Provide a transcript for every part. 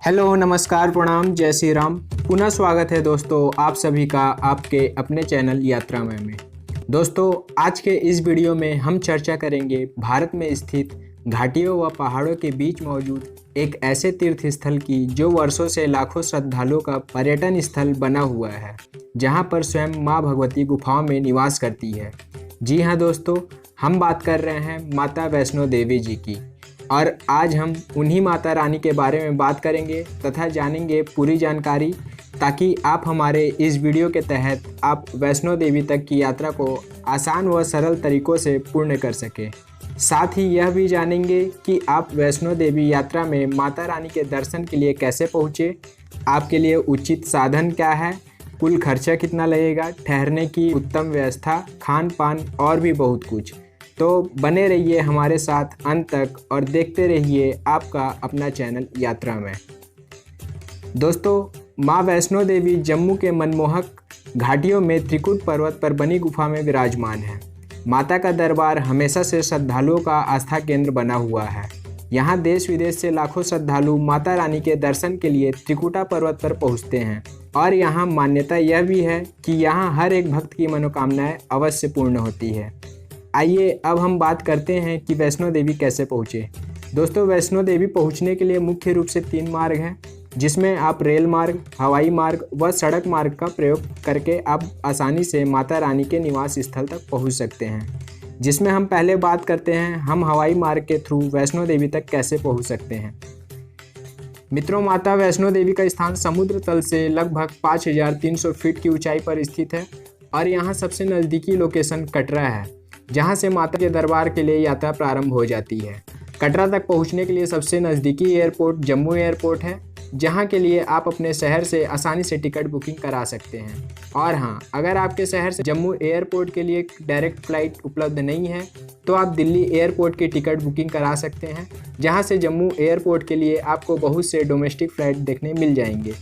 Hello, नमस्कार, प्रणाम, जय श्री राम। पुनः स्वागत है दोस्तों आप सभी का आपके अपने चैनल यात्रामय में। दोस्तों आज के इस वीडियो में हम चर्चा करेंगे भारत में स्थित घाटियों व पहाड़ों के बीच मौजूद एक ऐसे तीर्थ स्थल की जो वर्षों से लाखों श्रद्धालुओं का पर्यटन स्थल बना हुआ है, जहां पर स्वयं माँ भगवती गुफाओं में निवास करती है। जी हाँ दोस्तों, हम बात कर रहे हैं माता वैष्णो देवी जी की, और आज हम उन्हीं माता रानी के बारे में बात करेंगे तथा जानेंगे पूरी जानकारी, ताकि आप हमारे इस वीडियो के तहत आप वैष्णो देवी तक की यात्रा को आसान व सरल तरीक़ों से पूर्ण कर सकें। साथ ही यह भी जानेंगे कि आप वैष्णो देवी यात्रा में माता रानी के दर्शन के लिए कैसे पहुँचे, आपके लिए उचित साधन क्या है, कुल खर्चा कितना लगेगा, ठहरने की उत्तम व्यवस्था, खान पान और भी बहुत कुछ। तो बने रहिए हमारे साथ अंत तक और देखते रहिए आपका अपना चैनल यात्रा में। दोस्तों, माँ वैष्णो देवी जम्मू के मनमोहक घाटियों में त्रिकुट पर्वत पर बनी गुफा में विराजमान है। माता का दरबार हमेशा से श्रद्धालुओं का आस्था केंद्र बना हुआ है। यहाँ देश विदेश से लाखों श्रद्धालु माता रानी के दर्शन के लिए त्रिकुटा पर्वत पर पहुँचते हैं, और यहाँ मान्यता यह भी है कि यहाँ हर एक भक्त की मनोकामनाएं अवश्य पूर्ण होती है। आइए अब हम बात करते हैं कि वैष्णो देवी कैसे पहुँचे। दोस्तों, वैष्णो देवी पहुँचने के लिए मुख्य रूप से 3 मार्ग हैं, जिसमें आप रेल मार्ग, हवाई मार्ग व सड़क मार्ग का प्रयोग करके आप आसानी से माता रानी के निवास स्थल तक पहुँच सकते हैं। जिसमें हम पहले बात करते हैं हम हवाई मार्ग के थ्रू वैष्णो देवी तक कैसे पहुँच सकते हैं। मित्रों, माता वैष्णो देवी का स्थान समुद्र तल से लगभग 5300 फीट की ऊंचाई पर स्थित है, और यहाँ सबसे नज़दीकी लोकेशन कटरा है, जहां से माता के दरबार के लिए यात्रा प्रारंभ हो जाती है। कटरा तक पहुंचने के लिए सबसे नज़दीकी एयरपोर्ट जम्मू एयरपोर्ट है, जहां के लिए आप अपने शहर से आसानी से टिकट बुकिंग करा सकते हैं। और हाँ, अगर आपके शहर से जम्मू एयरपोर्ट के लिए डायरेक्ट फ़्लाइट उपलब्ध नहीं है, तो आप दिल्ली एयरपोर्ट की टिकट बुकिंग करा सकते हैं, जहाँ से जम्मू एयरपोर्ट के लिए आपको बहुत से डोमेस्टिक फ़्लाइट देखने मिल जाएंगे।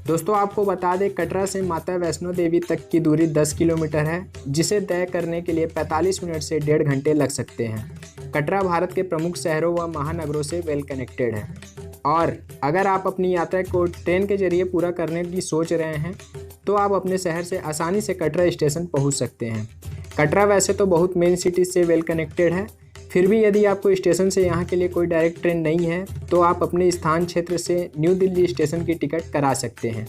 दोस्तों, आपको बता दें, कटरा से माता वैष्णो देवी तक की दूरी 10 किलोमीटर है, जिसे तय करने के लिए 45 मिनट से 1.5 घंटे लग सकते हैं। कटरा भारत के प्रमुख शहरों व महानगरों से वेल कनेक्टेड है, और अगर आप अपनी यात्रा को ट्रेन के जरिए पूरा करने की सोच रहे हैं, तो आप अपने शहर से आसानी से कटरा स्टेशन पहुँच सकते हैं। कटरा वैसे तो बहुत मेन सिटी से वेल कनेक्टेड है, फिर भी यदि आपको स्टेशन से यहाँ के लिए कोई डायरेक्ट ट्रेन नहीं है, तो आप अपने स्थान क्षेत्र से न्यू दिल्ली स्टेशन की टिकट करा सकते हैं,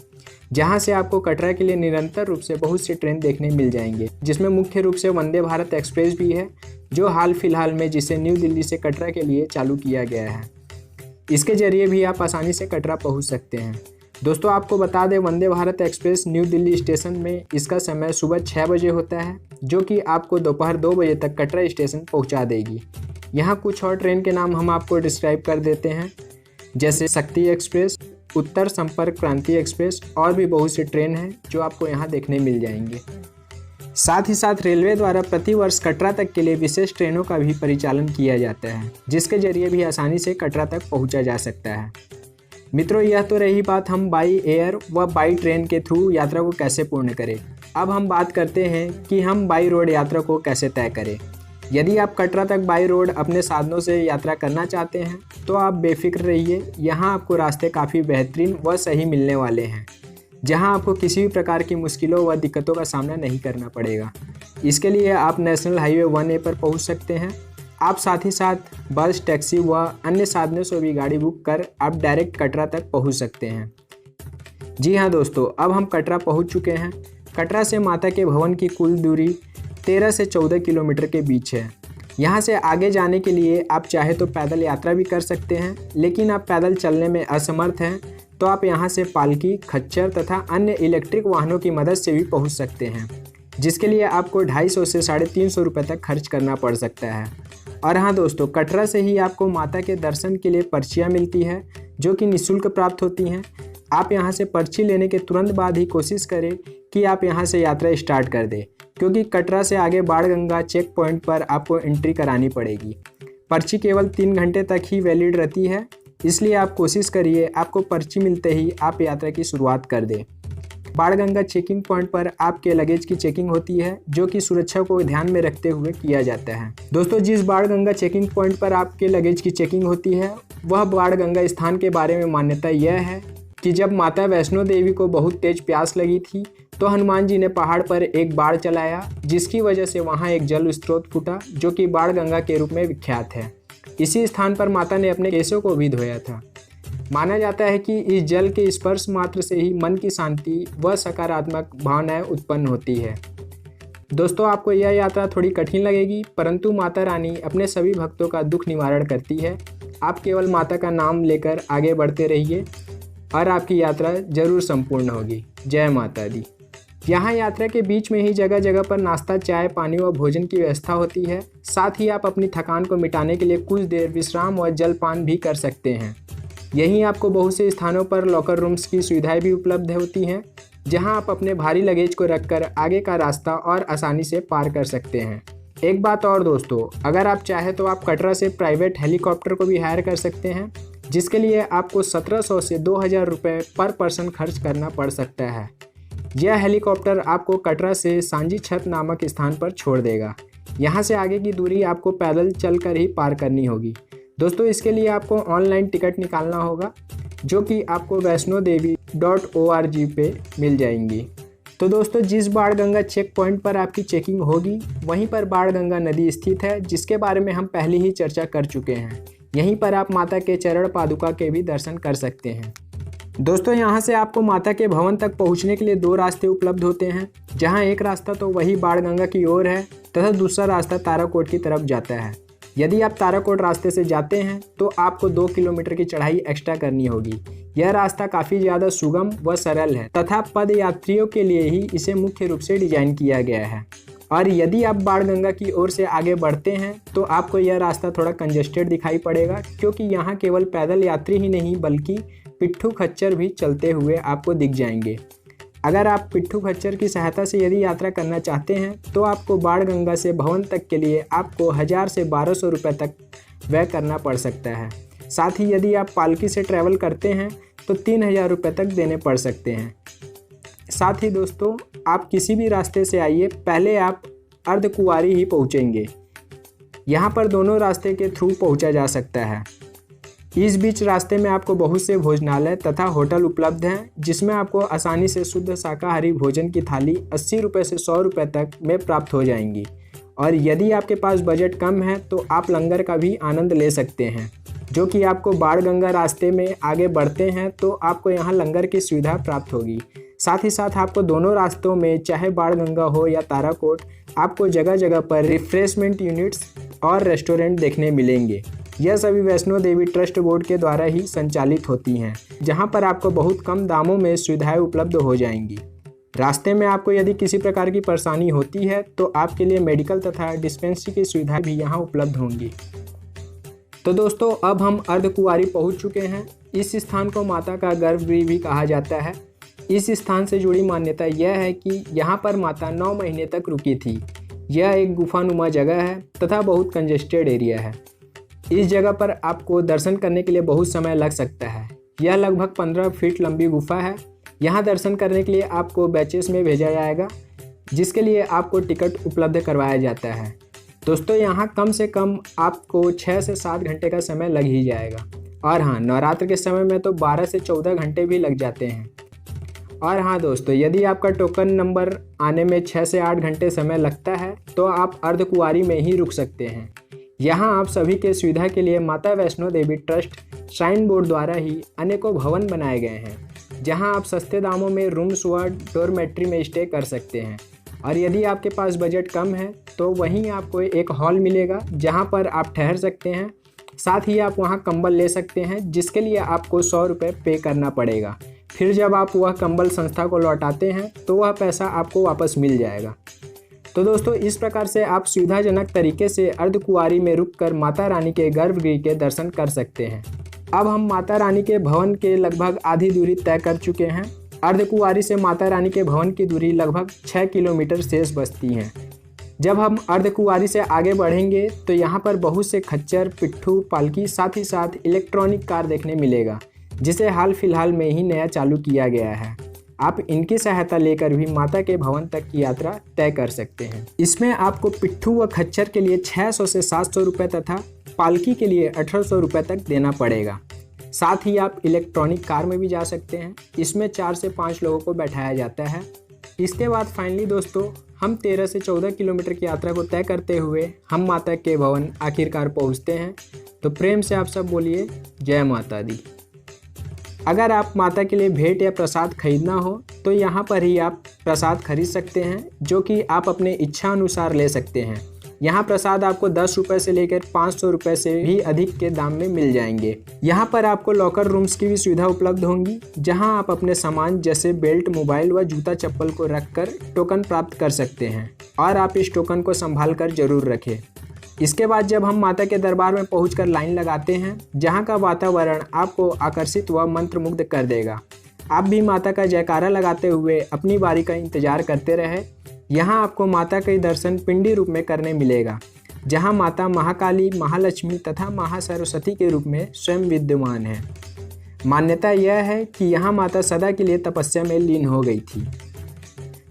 जहाँ से आपको कटरा के लिए निरंतर रूप से बहुत सी ट्रेन देखने मिल जाएंगे, जिसमें मुख्य रूप से वंदे भारत एक्सप्रेस भी है, जो हाल फिलहाल में जिसे न्यू दिल्ली से कटरा के लिए चालू किया गया है। इसके जरिए भी आप आसानी से कटरा पहुँच सकते हैं। दोस्तों, आपको बता दें, Vande Bharat Express New Delhi station में इसका समय सुबह 6 बजे होता है, जो कि आपको दोपहर 2 बजे तक कटरा स्टेशन पहुंचा देगी। यहाँ कुछ और ट्रेन के नाम हम आपको डिस्क्राइब कर देते हैं, जैसे शक्ति एक्सप्रेस, उत्तर संपर्क क्रांति एक्सप्रेस, और भी बहुत सी ट्रेन हैं जो आपको यहाँ देखने मिल जाएंगे। साथ ही साथ रेलवे द्वारा प्रतिवर्ष कटरा तक के लिए विशेष ट्रेनों का भी परिचालन किया जाता है, जिसके जरिए भी आसानी से कटरा तक पहुँचा जा सकता है। मित्रों, यह तो रही बात हम बाई एयर व बाई ट्रेन के थ्रू यात्रा को कैसे पूर्ण करें। अब हम बात करते हैं कि हम बाई रोड यात्रा को कैसे तय करें। यदि आप कटरा तक बाई रोड अपने साधनों से यात्रा करना चाहते हैं, तो आप बेफिक्र रहिए। यहाँ आपको रास्ते काफ़ी बेहतरीन व सही मिलने वाले हैं, जहाँ आपको किसी भी प्रकार की मुश्किलों व दिक्कतों का सामना नहीं करना पड़ेगा। इसके लिए आप नेशनल हाईवे 1A पर पहुँच सकते हैं। आप साथ ही साथ बस, टैक्सी व अन्य साधनों से भी गाड़ी बुक कर आप डायरेक्ट कटरा तक पहुंच सकते हैं। जी हाँ दोस्तों, अब हम कटरा पहुंच चुके हैं। कटरा से माता के भवन की कुल दूरी 13 से 14 किलोमीटर के बीच है। यहाँ से आगे जाने के लिए आप चाहे तो पैदल यात्रा भी कर सकते हैं, लेकिन आप पैदल चलने में असमर्थ हैं, तो आप यहाँ से पालकी, खच्चर तथा अन्य इलेक्ट्रिक वाहनों की मदद से भी पहुँच सकते हैं, जिसके लिए आपको 250 से 350 रुपये तक खर्च करना पड़ सकता है। और हाँ दोस्तों, कटरा से ही आपको माता के दर्शन के लिए पर्चियाँ मिलती है, जो कि निःशुल्क प्राप्त होती हैं। आप यहाँ से पर्ची लेने के तुरंत बाद ही कोशिश करें कि आप यहाँ से यात्रा स्टार्ट कर दें, क्योंकि कटरा से आगे बाणगंगा चेक पॉइंट पर आपको एंट्री करानी पड़ेगी। पर्ची केवल 3 घंटे तक ही वैलिड रहती है, इसलिए आप कोशिश करिए आपको पर्ची मिलते ही आप यात्रा की शुरुआत कर दें। बाणगंगा चेकिंग पॉइंट पर आपके लगेज की चेकिंग होती है, जो कि सुरक्षा को ध्यान में रखते हुए किया जाता है। दोस्तों, जिस बाणगंगा चेकिंग पॉइंट पर आपके लगेज की चेकिंग होती है वह बाणगंगा स्थान के बारे में मान्यता यह है कि जब माता वैष्णो देवी को बहुत तेज प्यास लगी थी तो हनुमान जी ने पहाड़ पर एक बाण चलाया, जिसकी वजह से वहां एक जल स्रोत फूटा जो कि बाणगंगा के रूप में विख्यात है। इसी स्थान पर माता ने अपने केशों को भी धोया था। माना जाता है कि इस जल के स्पर्श मात्र से ही मन की शांति व सकारात्मक भावनाएं उत्पन्न होती है। दोस्तों, आपको यह यात्रा थोड़ी कठिन लगेगी, परंतु माता रानी अपने सभी भक्तों का दुख निवारण करती है। आप केवल माता का नाम लेकर आगे बढ़ते रहिए और आपकी यात्रा जरूर संपूर्ण होगी। जय माता दी। यहाँ यात्रा के बीच में ही जगह जगह पर नाश्ता, चाय, पानी व भोजन की व्यवस्था होती है। साथ ही आप अपनी थकान को मिटाने के लिए कुछ देर विश्राम और जलपान भी कर सकते हैं। यहीं आपको बहुत से स्थानों पर लॉकर रूम्स की सुविधाएं भी उपलब्ध होती हैं, जहां आप अपने भारी लगेज को रखकर आगे का रास्ता और आसानी से पार कर सकते हैं। एक बात और दोस्तों, अगर आप चाहें तो आप कटरा से प्राइवेट हेलीकॉप्टर को भी हायर कर सकते हैं, जिसके लिए आपको 1700 से 2000 रुपये पर पर्सन खर्च करना पड़ सकता है। यह हेलीकॉप्टर आपको कटरा से सांजी छत नामक स्थान पर छोड़ देगा। यहाँ से आगे की दूरी आपको पैदल चलकर ही पार करनी होगी। दोस्तों, इसके लिए आपको ऑनलाइन टिकट निकालना होगा, जो कि आपको वैष्णोदेवी.org पे मिल जाएंगी। तो दोस्तों, जिस बाणगंगा चेक पॉइंट पर आपकी चेकिंग होगी वहीं पर बाणगंगा नदी स्थित है, जिसके बारे में हम पहले ही चर्चा कर चुके हैं। यहीं पर आप माता के चरण पादुका के भी दर्शन कर सकते हैं। दोस्तों, यहाँ से आपको माता के भवन तक पहुँचने के लिए 2 रास्ते उपलब्ध होते हैं, जहाँ एक रास्ता तो वही बाणगंगा की ओर है तथा दूसरा रास्ता ताराकोट की तरफ जाता है। यदि आप ताराकोट रास्ते से जाते हैं तो आपको 2 किलोमीटर की चढ़ाई एक्स्ट्रा करनी होगी। यह रास्ता काफ़ी ज़्यादा सुगम व सरल है तथा पद यात्रियों के लिए ही इसे मुख्य रूप से डिजाइन किया गया है। और यदि आप बाणगंगा की ओर से आगे बढ़ते हैं तो आपको यह रास्ता थोड़ा कंजेस्टेड दिखाई पड़ेगा, क्योंकि यहाँ केवल पैदल यात्री ही नहीं बल्कि पिट्ठू खच्चर भी चलते हुए आपको दिख जाएंगे। अगर आप पिट्ठू खच्चर की सहायता से यदि यात्रा करना चाहते हैं तो आपको बाणगंगा से भवन तक के लिए आपको 1000 से 1200 रुपये तक व्यय करना पड़ सकता है। साथ ही यदि आप पालकी से ट्रैवल करते हैं तो 3000 रुपये तक देने पड़ सकते हैं। साथ ही दोस्तों, आप किसी भी रास्ते से आइए, पहले आप अर्धकुंवारी ही पहुँचेंगे। यहाँ पर दोनों रास्ते के थ्रू पहुँचा जा सकता है। इस बीच रास्ते में आपको बहुत से भोजनालय तथा होटल उपलब्ध हैं, जिसमें आपको आसानी से शुद्ध शाकाहारी भोजन की थाली 80 रुपये से 100 रुपये तक में प्राप्त हो जाएंगी। और यदि आपके पास बजट कम है तो आप लंगर का भी आनंद ले सकते हैं, जो कि आपको बाणगंगा रास्ते में आगे बढ़ते हैं तो आपको यहाँ लंगर की सुविधा प्राप्त होगी। साथ ही साथ आपको दोनों रास्तों में, चाहे बाणगंगा हो या ताराकोट, आपको जगह जगह पर रिफ्रेशमेंट यूनिट्स और रेस्टोरेंट देखने मिलेंगे। यह सभी वैष्णो देवी ट्रस्ट बोर्ड के द्वारा ही संचालित होती हैं, जहां पर आपको बहुत कम दामों में सुविधाएं उपलब्ध हो जाएंगी। रास्ते में आपको यदि किसी प्रकार की परेशानी होती है तो आपके लिए मेडिकल तथा डिस्पेंसरी की सुविधाएं भी यहां उपलब्ध होंगी। तो दोस्तों, अब हम अर्धकुंवारी पहुंच चुके हैं। इस स्थान को माता का गर्भगृह भी कहा जाता है। इस स्थान से जुड़ी मान्यता यह है कि यहाँ पर माता 9 महीने तक रुकी थी। यह एक गुफानुमा जगह है तथा बहुत कंजेस्टेड एरिया है। इस जगह पर आपको दर्शन करने के लिए बहुत समय लग सकता है। यह लगभग 15 फीट लंबी गुफा है। यहाँ दर्शन करने के लिए आपको बैचेस में भेजा जाएगा, जिसके लिए आपको टिकट उपलब्ध करवाया जाता है। दोस्तों, यहाँ कम से कम आपको 6 से 7 घंटे का समय लग ही जाएगा। और हाँ, नवरात्र के समय में तो 12 से 14 घंटे भी लग जाते हैं। और हाँ दोस्तों, यदि आपका टोकन नंबर आने में 6 से 8 घंटे समय लगता है तो आप अर्धकुंवारी में ही रुक सकते हैं। यहाँ आप सभी के सुविधा के लिए माता Vaishno Devi trust shrine board द्वारा ही अनेकों भवन बनाए गए हैं, जहाँ आप सस्ते दामों में रूम्स व डॉर्मेट्री में स्टे कर सकते हैं। और यदि आपके पास बजट कम है तो वहीं आपको एक हॉल मिलेगा, जहाँ पर आप ठहर सकते हैं। साथ ही आप वहाँ कंबल ले सकते हैं, जिसके लिए आपको 100 रुपये पे करना पड़ेगा। फिर जब आप वह कंबल संस्था को लौटाते हैं तो वह पैसा आपको वापस मिल जाएगा। तो दोस्तों, इस प्रकार से आप सुविधाजनक तरीके से अर्धकुंवारी में रुककर माता रानी के गर्भगृह के दर्शन कर सकते हैं। अब हम माता रानी के भवन के लगभग आधी दूरी तय कर चुके हैं। अर्धकुंवारी से माता रानी के भवन की दूरी लगभग 6 किलोमीटर शेष बचती है। जब हम अर्धकुंवारी से आगे बढ़ेंगे तो यहाँ पर बहुत से खच्चर, पिट्ठू, पालकी, साथ ही साथ इलेक्ट्रॉनिक कार देखने मिलेगा, जिसे हाल फिलहाल में ही नया चालू किया गया है। आप इनकी सहायता लेकर भी माता के भवन तक की यात्रा तय कर सकते हैं। इसमें आपको पिट्ठू व खच्चर के लिए 600 से 700 रुपये तथा पालकी के लिए 1800 रुपये तक देना पड़ेगा। साथ ही आप इलेक्ट्रॉनिक कार में भी जा सकते हैं। इसमें 4 से 5 लोगों को बैठाया जाता है। इसके बाद फाइनली दोस्तों हम 13 से 14 किलोमीटर की यात्रा को तय करते हुए हम माता के भवन आखिरकार पहुंचते हैं। तो प्रेम से आप सब बोलिए जय माता दी। अगर आप माता के लिए भेंट या प्रसाद खरीदना हो तो यहाँ पर ही आप प्रसाद खरीद सकते हैं, जो कि आप अपने इच्छा अनुसार ले सकते हैं। यहाँ प्रसाद आपको 10 रुपये से लेकर 500 रुपये से भी अधिक के दाम में मिल जाएंगे। यहाँ पर आपको लॉकर रूम्स की भी सुविधा उपलब्ध होंगी, जहाँ आप अपने सामान जैसे बेल्ट, मोबाइल व जूता चप्पल को रखकर टोकन प्राप्त कर सकते हैं और आप इस टोकन को संभाल कर जरूर रखें। इसके बाद जब हम माता के दरबार में पहुंचकर लाइन लगाते हैं, जहां का वातावरण आपको आकर्षित व मंत्रमुग्ध कर देगा। आप भी माता का जयकारा लगाते हुए अपनी बारी का इंतजार करते रहे। यहां आपको माता के दर्शन पिंडी रूप में करने मिलेगा, जहां माता महाकाली, महालक्ष्मी तथा महासरस्वती के रूप में स्वयं विद्यमान है। मान्यता यह है कि यहाँ माता सदा के लिए तपस्या में लीन हो गई थी।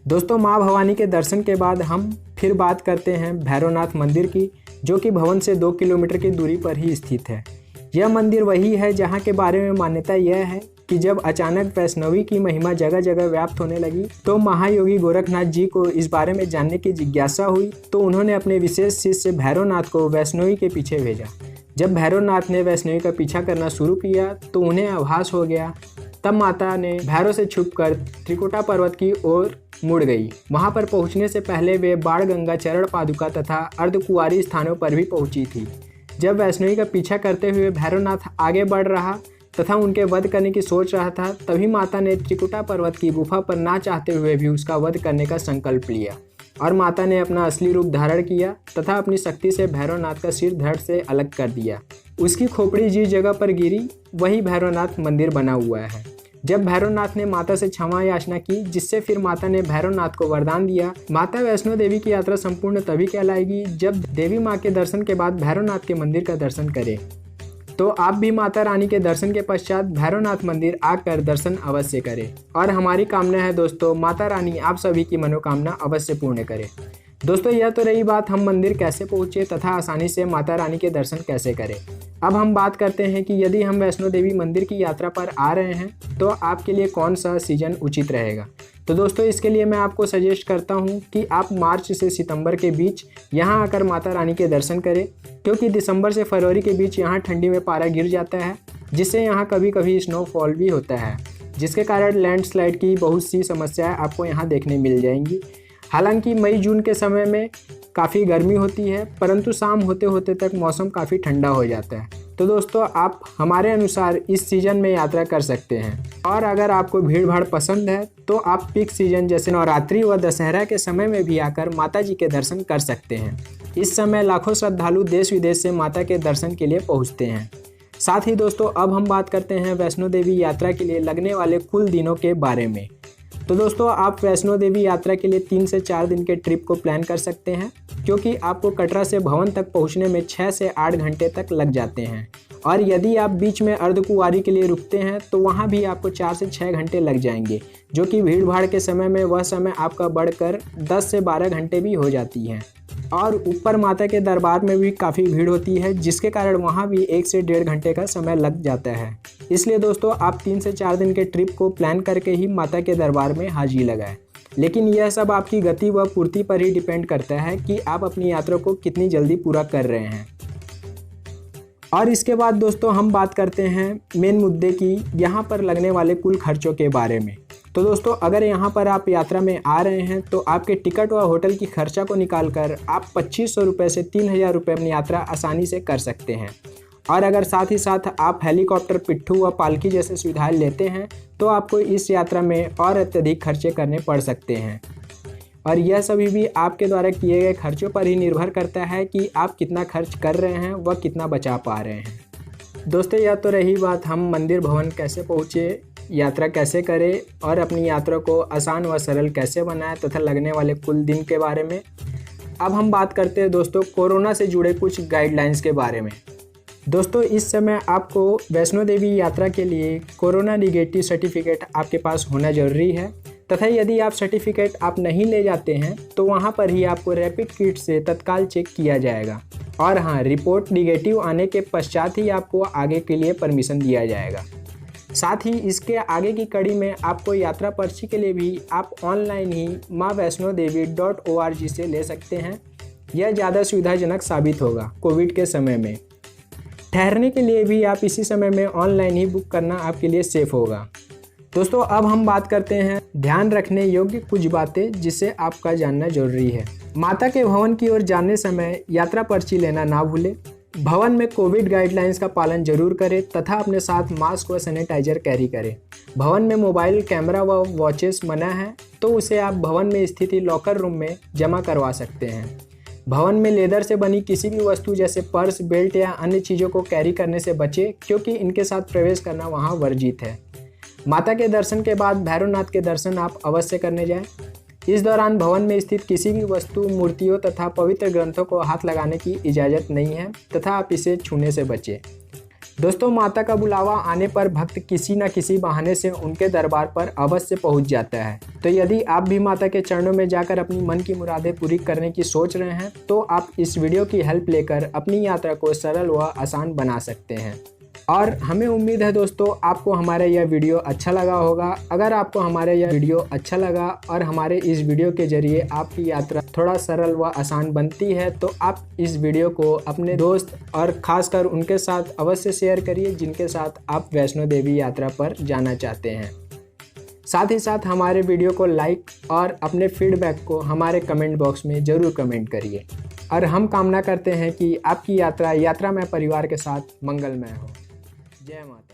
दोस्तों माँ भवानी के दर्शन के बाद हम फिर बात करते हैं भैरवनाथ मंदिर की, जो कि भवन से 2 किलोमीटर की दूरी पर ही स्थित है। यह मंदिर वही है जहाँ के बारे में मान्यता यह है कि जब अचानक वैष्णवी की महिमा जगह जगह व्याप्त होने लगी तो महायोगी गोरखनाथ जी को इस बारे में जानने की जिज्ञासा हुई, तो उन्होंने अपने विशेष शिष्य भैरवनाथ को वैष्णवी के पीछे भेजा। जब भैरवनाथ ने वैष्णवी का पीछा करना शुरू किया तो उन्हें आभास हो गया। तब माता ने भैरव से छुपकर त्रिकुटा पर्वत की ओर मुड़ गई। वहां पर पहुंचने से पहले वे बाण गंगा, चरण पादुका तथा अर्धकुंवारी स्थानों पर भी पहुंची थी। जब वैष्णवी का पीछा करते हुए भैरवनाथ आगे बढ़ रहा तथा उनके वध करने की सोच रहा था, तभी माता ने त्रिकुटा पर्वत की गुफा पर ना चाहते हुए भी उसका वध करने का संकल्प लिया और माता ने अपना असली रूप धारण किया तथा अपनी शक्ति से भैरवनाथ का सिर धड़ से अलग कर दिया। उसकी खोपड़ी जिस जगह पर गिरी वही भैरवनाथ मंदिर बना हुआ है। जब भैरवनाथ ने माता से क्षमा याचना की, जिससे फिर माता ने भैरवनाथ को वरदान दिया, माता वैष्णो देवी की यात्रा संपूर्ण तभी कहलाएगी जब देवी माँ के दर्शन के बाद भैरवनाथ के मंदिर का दर्शन करें। तो आप भी माता रानी के दर्शन के पश्चात भैरवनाथ मंदिर आकर दर्शन अवश्य करें। और हमारी कामना है दोस्तों, माता रानी आप सभी की मनोकामना अवश्य पूर्ण करे। दोस्तों यह तो रही बात हम मंदिर कैसे पहुँचे तथा आसानी से माता रानी के दर्शन कैसे करें। अब हम बात करते हैं कि यदि हम वैष्णो देवी मंदिर की यात्रा पर आ रहे हैं तो आपके लिए कौन सा सीजन उचित रहेगा। तो दोस्तों इसके लिए मैं आपको सजेस्ट करता हूं कि आप मार्च से सितंबर के बीच यहां आकर माता रानी के दर्शन करें, क्योंकि दिसंबर से फरवरी के बीच यहां ठंडी में पारा गिर जाता है, जिससे यहां कभी कभी स्नोफॉल भी होता है, जिसके कारण लैंडस्लाइड की बहुत सी समस्याएं आपको यहाँ देखने मिल जाएंगी। हालांकि मई जून के समय में काफ़ी गर्मी होती है, परंतु शाम होते होते तक मौसम काफ़ी ठंडा हो जाता है। तो दोस्तों आप हमारे अनुसार इस सीज़न में यात्रा कर सकते हैं। और अगर आपको भीड़ भाड़ पसंद है तो आप पीक सीजन जैसे नवरात्रि व दशहरा के समय में भी आकर माता जी के दर्शन कर सकते हैं। इस समय लाखों श्रद्धालु देश विदेश से माता के दर्शन के लिए पहुँचते हैं। साथ ही दोस्तों अब हम बात करते हैं वैष्णो देवी यात्रा के लिए लगने वाले कुल दिनों के बारे में। तो दोस्तों आप वैष्णो देवी यात्रा के लिए 3 से 4 दिन के ट्रिप को प्लान कर सकते हैं, क्योंकि आपको कटरा से भवन तक पहुंचने में 6 से 8 घंटे तक लग जाते हैं। और यदि आप बीच में अर्धकुंवारी के लिए रुकते हैं तो वहां भी आपको 4 से 6 घंटे लग जाएंगे, जो कि भीड़ भाड़ के समय में वह समय आपका बढ़कर 10 से 12 घंटे भी हो जाती है। और ऊपर माता के दरबार में भी काफ़ी भीड़ होती है, जिसके कारण वहाँ भी 1 से 1.5 घंटे का समय लग जाता है। इसलिए दोस्तों आप 3 से 4 दिन के ट्रिप को प्लान करके ही माता के दरबार में हाजिरी लगाएं। लेकिन यह सब आपकी गति व पूर्ति पर ही डिपेंड करता है कि आप अपनी यात्रा को कितनी जल्दी पूरा कर रहे हैं। और इसके बाद दोस्तों हम बात करते हैं मेन मुद्दे की, यहाँ पर लगने वाले कुल खर्चों के बारे में। तो दोस्तों अगर यहाँ पर आप यात्रा में आ रहे हैं तो आपके टिकट व होटल की खर्चा को निकालकर आप 2500 रुपये से 3000 रुपये अपनी यात्रा आसानी से कर सकते हैं। और अगर साथ ही साथ आप हेलीकॉप्टर, पिट्ठू व पालकी जैसे सुविधाएं लेते हैं तो आपको इस यात्रा में और अत्यधिक खर्चे करने पड़ सकते हैं। और यह सभी भी आपके द्वारा किए गए खर्चों पर ही निर्भर करता है कि आप कितना खर्च कर रहे हैं व कितना बचा पा रहे हैं। दोस्तों यह तो रही बात हम मंदिर भवन कैसे पहुँचे, यात्रा कैसे करें और अपनी यात्रा को आसान व सरल कैसे बनाएं तथा लगने वाले कुल दिन के बारे में। अब हम बात करते हैं दोस्तों कोरोना से जुड़े कुछ गाइडलाइंस के बारे में। दोस्तों इस समय आपको वैष्णो देवी यात्रा के लिए कोरोना निगेटिव सर्टिफिकेट आपके पास होना जरूरी है तथा यदि आप सर्टिफिकेट आप नहीं ले जाते हैं तो वहां पर ही आपको रैपिड किट से तत्काल चेक किया जाएगा और हाँ, रिपोर्ट निगेटिव आने के पश्चात ही आपको आगे के लिए परमिशन दिया जाएगा। साथ ही इसके आगे की कड़ी में आपको यात्रा पर्ची के लिए भी आप ऑनलाइन ही maavaishnodevi.org से ले सकते हैं। यह ज़्यादा सुविधाजनक साबित होगा कोविड के समय में। ठहरने के लिए भी आप इसी समय में ऑनलाइन ही बुक करना आपके लिए सेफ होगा। दोस्तों अब हम बात करते हैं ध्यान रखने योग्य कुछ बातें जिसे आपका जानना जरूरी है। माता के भवन की ओर जाने समय यात्रा पर्ची लेना ना भूलें। भवन में कोविड गाइडलाइंस का पालन जरूर करें तथा अपने साथ मास्क व सैनिटाइजर कैरी करें। भवन में मोबाइल कैमरा व वॉचेस मना है तो उसे आप भवन में स्थित लॉकर रूम में जमा करवा सकते हैं। भवन में लेदर से बनी किसी भी वस्तु जैसे पर्स, बेल्ट या अन्य चीज़ों को कैरी करने से बचें क्योंकि इनके साथ प्रवेश करना वहां वर्जित है। माता के दर्शन के बाद भैरवनाथ के दर्शन आप अवश्य करने जाएं। इस दौरान भवन में स्थित किसी भी वस्तु, मूर्तियों तथा पवित्र ग्रंथों को हाथ लगाने की इजाज़त नहीं है तथा आप इसे छूने से बचें। दोस्तों माता का बुलावा आने पर भक्त किसी न किसी बहाने से उनके दरबार पर अवश्य पहुंच जाता है। तो यदि आप भी माता के चरणों में जाकर अपनी मन की मुरादें पूरी करने की सोच रहे हैं तो आप इस वीडियो की हेल्प लेकर अपनी यात्रा को सरल व आसान बना सकते हैं। और हमें उम्मीद है दोस्तों आपको हमारा यह वीडियो अच्छा लगा होगा। अगर आपको हमारा यह वीडियो अच्छा लगा और हमारे इस वीडियो के जरिए आपकी यात्रा थोड़ा सरल व आसान बनती है तो आप इस वीडियो को अपने दोस्त और ख़ासकर उनके साथ अवश्य शेयर करिए जिनके साथ आप वैष्णो देवी यात्रा पर जाना चाहते हैं। साथ ही साथ हमारे वीडियो को लाइक और अपने फीडबैक को हमारे कमेंट बॉक्स में ज़रूर कमेंट करिए। और हम कामना करते हैं कि आपकी यात्रा में परिवार के साथ मंगलमय हो। जय माता।